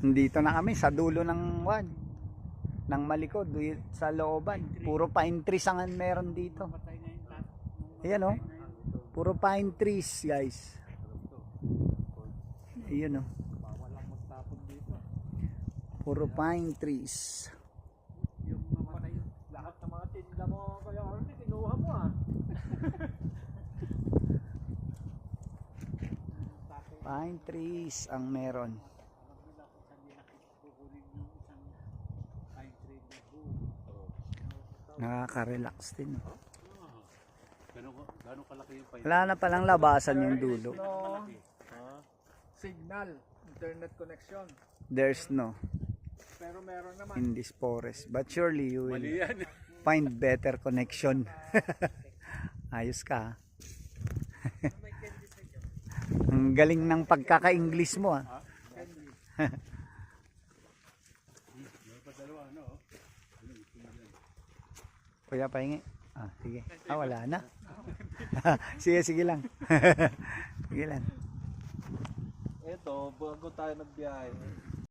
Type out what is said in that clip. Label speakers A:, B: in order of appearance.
A: Dito na kami sa dulo ng Malikod, sa looban. Puro pine trees ang meron dito. Ayan oh. Puro pine trees, guys. Ayan oh. Puro pine trees.
B: Yung namatay, lahat ng mga tinda mo kaya Arnie, kinuha mo ah.
A: Pine trees ang meron. Nakaka-relax din.
B: Gano'ng kalaki yung
A: Wala na palang labasan yung dulo.
B: No, signal, internet connection.
A: There's no
B: Pero meron naman.
A: in this forest. But surely you will
B: Mali yan.
A: find better connection. Ayos ka. Ang galing ng pagkaka-English mo ah. Kuya, pahingi. Ah, sige. Ah, wala na. Sige, sige lang. Sige lang.
B: Ito, bago tayo nagbiyahe,